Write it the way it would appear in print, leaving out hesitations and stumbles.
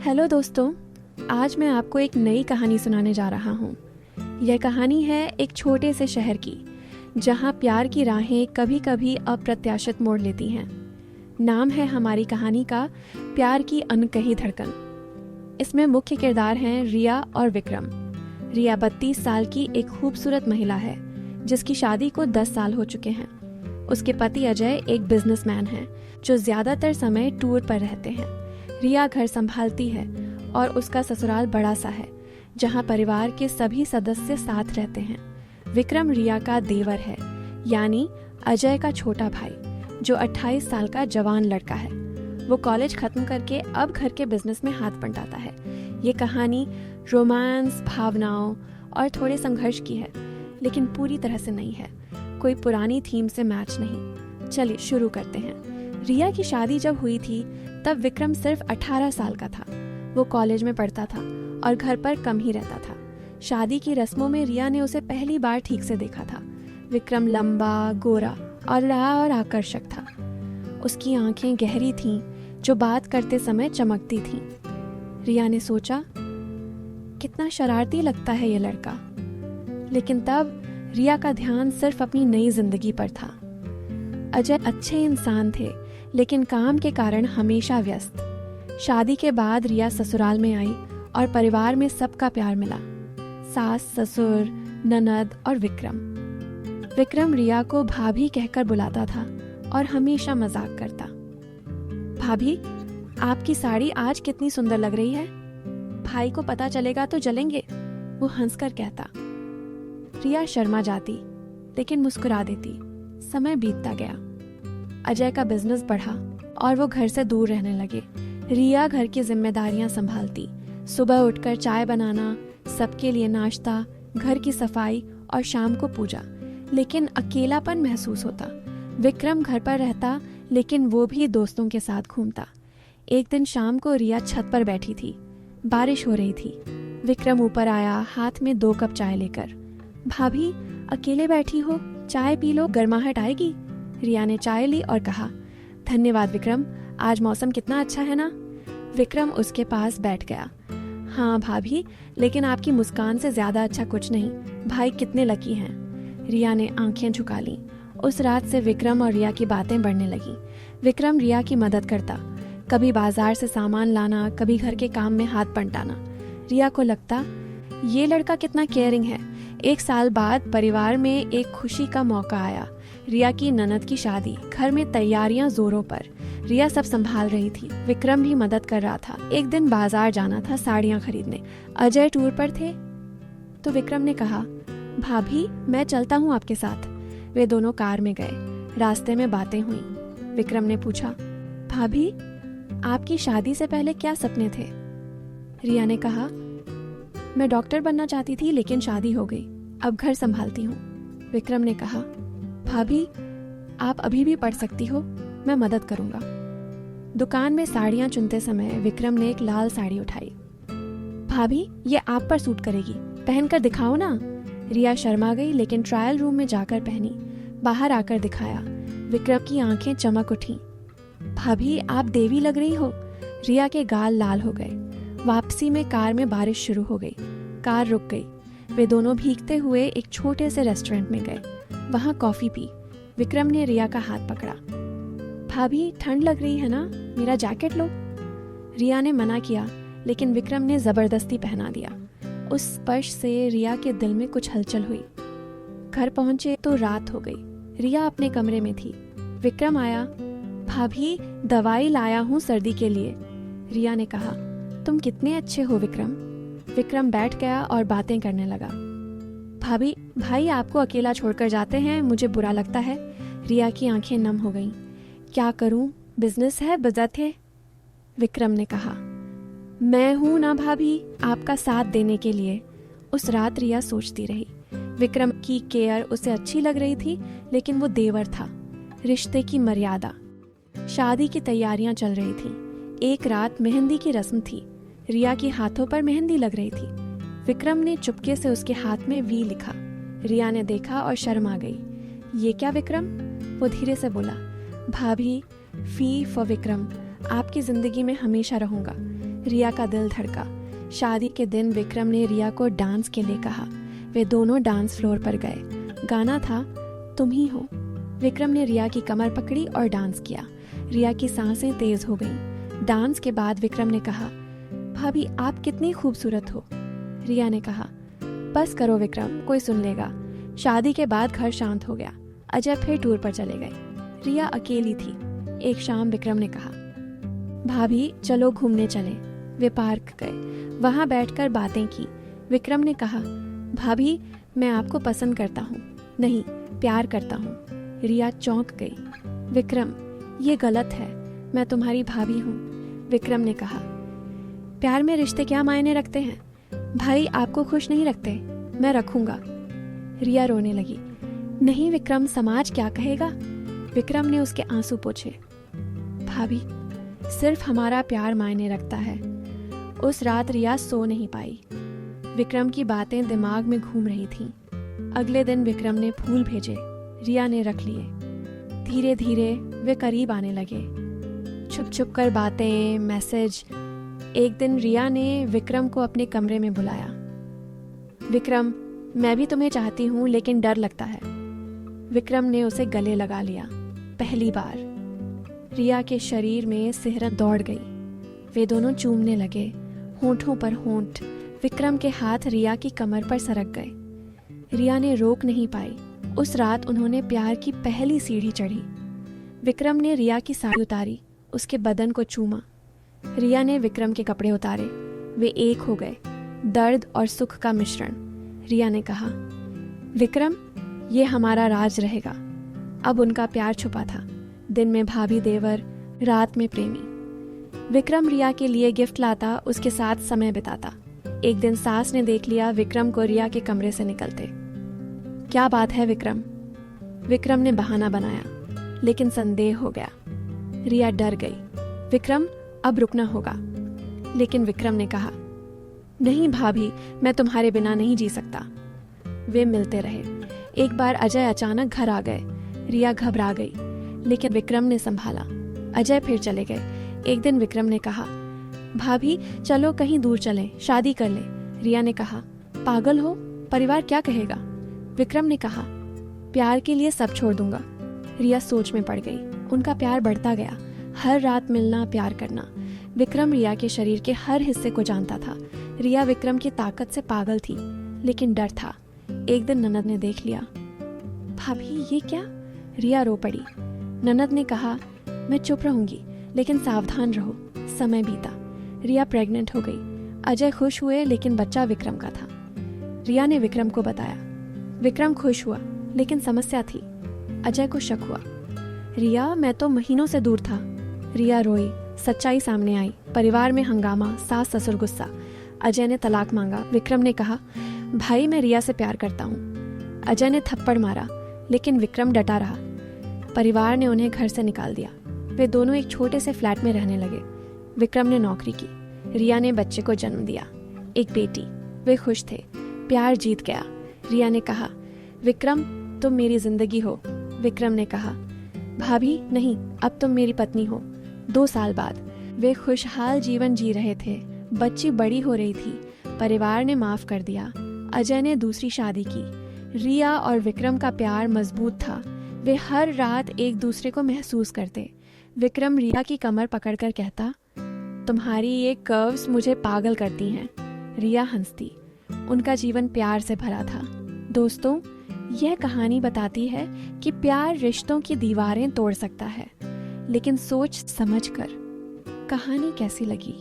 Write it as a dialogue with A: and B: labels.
A: Hello दोस्तों, आज मैं आपको एक नई कहानी सुनाने जा रहा हूँ। यह कहानी है एक छोटे से शहर की, जहाँ प्यार की राहें कभी कभी अप्रत्याशित मोड़ लेती हैं। नाम है हमारी कहानी का प्यार की अनकही धड़कन। इसमें मुख्य किरदार हैं रिया और विक्रम। रिया 32 साल की एक खूबसूरत महिला है, जिसकी शादी को 10 साल हो चुके हैं। उसके पति अजय एक बिजनेसमैन हैं, जो ज्यादातर समय टूर पर रहते हैं। रिया घर संभालती है और उसका ससुराल बड़ा सा है, जहां परिवार के सभी सदस्य साथ रहते हैं। विक्रम रिया का देवर है, यानी अजय का छोटा भाई, जो 28 साल का जवान लड़का है। वो कॉलेज खत्म करके अब घर के बिजनेस में हाथ बंटाता है। ये कहानी रोमांस, भावनाओं और थोड़े संघर्ष की है, लेकिन पूरी तरह से नहीं है। कोई पुरानी थीम से मैच नहीं। चलिए शुरू करते हैं। रिया की शादी जब हुई थी तब विक्रम सिर्फ 18 साल का था। वो कॉलेज में पढ़ता था और घर पर कम ही रहता था। शादी की रस्मों में रिया ने उसे पहली बार ठीक से देखा था। विक्रम लंबा, गोरा और आकर्षक था। उसकी आंखें गहरी थीं, जो बात करते समय चमकती थीं। रिया ने सोचा, कितना शरारती लगता है ये लड़का। लेकिन तब रिया का ध्यान सिर्फ अपनी नई जिंदगी पर था। अजय अच्छे इंसान थे, लेकिन काम के कारण हमेशा व्यस्त। शादी के बाद रिया ससुराल में आई और परिवार में सबका प्यार मिला। सास, ससुर, ननद और विक्रम। विक्रम रिया को भाभी कहकर बुलाता था और हमेशा मजाक करता। भाभी, आपकी साड़ी आज कितनी सुंदर लग रही है। भाई को पता चलेगा तो जलेंगे, वो हंसकर कहता। रिया शर्मा जाती, लेकिन मुस्कुरा देती। समय बीतता गया। अजय का बिजनेस बढ़ा और वो घर से दूर रहने लगे। रिया घर की जिम्मेदारियां संभालती। सुबह उठकर चाय बनाना, सबके लिए नाश्ता, घर की सफाई और शाम को पूजा। लेकिन अकेलापन महसूस होता। विक्रम घर पर रहता, लेकिन वो भी दोस्तों के साथ घूमता। एक दिन शाम को रिया छत पर बैठी थी। बारिश हो रही थी। विक्रम ऊपर आया, हाथ में 2 कप चाय लेकर। भाभी, अकेले बैठी हो, चाय पी लो, गर्माहट आएगी। रिया ने चाय ली और कहा, धन्यवाद विक्रम, आज मौसम कितना अच्छा है ना। विक्रम उसके पास बैठ गया। हाँ भाभी, लेकिन आपकी मुस्कान से ज्यादा अच्छा कुछ नहीं। भाई कितने लकी हैं। रिया ने आंखें झुका ली। उस रात से विक्रम और रिया की बातें बढ़ने लगी। विक्रम रिया की मदद करता, कभी बाजार से सामान लाना, कभी घर के काम में हाथ बंटाना। रिया को लगता, ये लड़का कितना केयरिंग है। 1 साल बाद परिवार में एक खुशी का मौका आया। रिया की ननद की शादी। घर में तैयारियां जोरों पर। रिया सब संभाल रही थी। विक्रम भी मदद कर रहा था। एक दिन बाजार जाना था साड़ियां खरीदने। अजय टूर पर थे, तो विक्रम ने कहा, भाभी, मैं चलता हूँ आपके साथ। वे दोनों कार में गए। रास्ते में बातें हुई। विक्रम ने पूछा, भाभी, आपकी शादी से पहले क्या सपने थे। रिया ने कहा, मैं डॉक्टर बनना चाहती थी, लेकिन शादी हो गई, अब घर संभालती हूँ। विक्रम ने कहा, भाभी, आप अभी भी पढ़ सकती हो, मैं मदद करूंगा। दुकान में साड़ियां चुनते समय विक्रम ने एक लाल साड़ी उठाई। भाभी, ये आप पर सूट करेगी, पहनकर दिखाओ ना। रिया शर्मा गई, लेकिन ट्रायल रूम में जाकर पहनी। बाहर आकर दिखाया। विक्रम की आंखें चमक उठी। भाभी, आप देवी लग रही हो। रिया के गाल लाल हो गए। वापसी में कार में बारिश शुरू हो गई। कार रुक गई। वे दोनों भीगते हुए एक छोटे से रेस्टोरेंट में गए। वहां कॉफी पी। विक्रम ने रिया का हाथ पकड़ा। भाभी, ठंड लग रही है ना, मेरा जैकेट लो। रिया ने मना किया, लेकिन विक्रम ने जबरदस्ती पहना दिया। उस स्पर्श से रिया के दिल में कुछ हलचल हुई। घर पहुंचे तो रात हो गई। रिया अपने कमरे में थी। विक्रम आया। भाभी, दवाई लाया हूँ सर्दी के लिए। रिया ने कहा, तुम कितने अच्छे हो विक्रम। विक्रम बैठ गया और बातें करने लगा। भाभी, भाई आपको अकेला छोड़कर जाते हैं, मुझे बुरा लगता है। रिया की आंखें नम हो गईं। क्या करूं, बिजनेस है, बज़त है। विक्रम ने कहा, मैं हूं ना भाभी, आपका साथ देने के लिए। उस रात रिया सोचती रही। विक्रम की केयर उसे अच्छी लग रही थी, लेकिन वो देवर था। रिश्ते की मर्यादा। शादी की तैयारियां चल रही थी। एक रात मेहंदी की रस्म थी। रिया के हाथों पर मेहंदी लग रही थी। विक्रम ने चुपके से उसके हाथ में वी लिखा। रिया ने देखा और शर्मा गई। ये क्या विक्रम? वो धीरे से बोला, भाभी, फी फॉर विक्रम, आपकी जिंदगी में हमेशा रहूंगा। रिया का दिल धड़का। शादी के दिन विक्रम ने रिया को डांस के लिए कहा। वे दोनों डांस फ्लोर पर गए। गाना था तुम ही हो। विक्रम ने रिया की कमर पकड़ी और डांस किया। रिया की सांसें तेज हो गईं। डांस के बाद विक्रम ने कहा, भाभी आप कितनी खूबसूरत हो। रिया ने कहा, बस करो विक्रम, कोई सुन लेगा। शादी के बाद घर शांत हो गया। अजय फिर टूर पर चले गए। रिया अकेली थी। एक शाम विक्रम ने कहा, भाभी चलो घूमने चलें। वे पार्क गए। वहां बैठकर बातें की। विक्रम ने कहा, भाभी मैं आपको पसंद करता हूँ। नहीं, प्यार करता हूँ। रिया चौंक गई। विक्रम ये गलत है, मैं तुम्हारी भाभी हूँ। विक्रम ने कहा, प्यार में रिश्ते क्या मायने रखते हैं। भाई आपको खुश नहीं रखते, मैं रखूंगा। रिया रोने लगी। नहीं विक्रम, समाज क्या कहेगा। विक्रम ने उसके आंसू पोंछे। भाभी सिर्फ हमारा प्यार मायने रखता है। उस रात रिया सो नहीं पाई। विक्रम की बातें दिमाग में घूम रही थीं। अगले दिन विक्रम ने फूल भेजे। रिया ने रख लिए। धीरे धीरे वे करीब आने लगे। छुप छुप कर बातें, मैसेज। एक दिन रिया ने विक्रम को अपने कमरे में बुलाया। विक्रम मैं भी तुम्हें चाहती हूँ, लेकिन डर लगता है। विक्रम ने उसे गले लगा लिया। पहली बार रिया के शरीर में सिहरत दौड़ गई। वे दोनों चूमने लगे, होंठों पर होंठ। विक्रम के हाथ रिया की कमर पर सरक गए। रिया ने रोक नहीं पाई। उस रात उन्होंने प्यार की पहली सीढ़ी चढ़ी। विक्रम ने रिया की साड़ी उतारी, उसके बदन को चूमा। रिया ने विक्रम के कपड़े उतारे। वे एक हो गए, दर्द और सुख का मिश्रण। रिया ने कहा, विक्रम ये हमारा राज रहेगा। अब उनका प्यार छुपा था। दिन में भाभी देवर, रात में प्रेमी। विक्रम रिया के लिए गिफ्ट लाता, उसके साथ समय बिताता। एक दिन सास ने देख लिया विक्रम को रिया के कमरे से निकलते। क्या बात है विक्रम। विक्रम ने बहाना बनाया, लेकिन संदेह हो गया। रिया डर गई। विक्रम अब रुकना होगा। लेकिन विक्रम ने कहा, नहीं भाभी, मैं तुम्हारे बिना नहीं जी सकता। वे मिलते रहे। एक बार अजय अचानक घर आ गए। रिया घबरा गई, लेकिन विक्रम ने संभाला। अजय फिर चले गए। एक दिन विक्रम ने कहा, भाभी चलो कहीं दूर चलें, शादी कर लें। रिया ने कहा, पागल हो, परिवार क्या कहेगा। विक्रम ने कहा, प्यार के लिए सब छोड़ दूंगा। रिया सोच में पड़ गई। उनका प्यार बढ़ता गया। हर रात मिलना, प्यार करना। विक्रम रिया के शरीर के हर हिस्से को जानता था। रिया विक्रम की ताकत से पागल थी, लेकिन डर था। एक दिन ननद ने देख लिया। भाभी ये क्या। रिया रो पड़ी। ननद ने कहा, मैं चुप रहूंगी, लेकिन सावधान रहो। समय बीता। रिया प्रेग्नेंट हो गई। अजय खुश हुए, लेकिन बच्चा विक्रम का था। रिया ने विक्रम को बताया। विक्रम खुश हुआ, लेकिन समस्या थी। अजय को शक हुआ। रिया मैं तो महीनों से दूर था। रिया रोई। सच्चाई सामने आई। परिवार में हंगामा, सास ससुर गुस्सा। अजय ने तलाक मांगा। विक्रम ने कहा, भाई मैं रिया से प्यार करता हूँ। अजय ने थप्पड़ मारा, लेकिन विक्रम डटा रहा। परिवार ने उन्हें घर से निकाल दिया। वे दोनों एक छोटे से फ्लैट में रहने लगे। विक्रम ने नौकरी की। रिया ने बच्चे को जन्म दिया, एक बेटी। वे खुश थे। प्यार जीत गया। रिया ने कहा, विक्रम तुम मेरी जिंदगी हो। विक्रम ने कहा, भाभी नहीं, अब तुम मेरी पत्नी हो। 2 साल बाद वे खुशहाल जीवन जी रहे थे। बच्ची बड़ी हो रही थी। परिवार ने माफ कर दिया। अजय ने दूसरी शादी की। रिया और विक्रम का प्यार मजबूत था। वे हर रात एक दूसरे को महसूस करते। विक्रम रिया की कमर पकड़कर कहता, तुम्हारी ये कर्व्स मुझे पागल करती हैं। रिया हंसती। उनका जीवन प्यार से भरा था। दोस्तों, यह कहानी बताती है कि प्यार रिश्तों की दीवारें तोड़ सकता है, लेकिन सोच समझकर। कहानी कैसी लगी?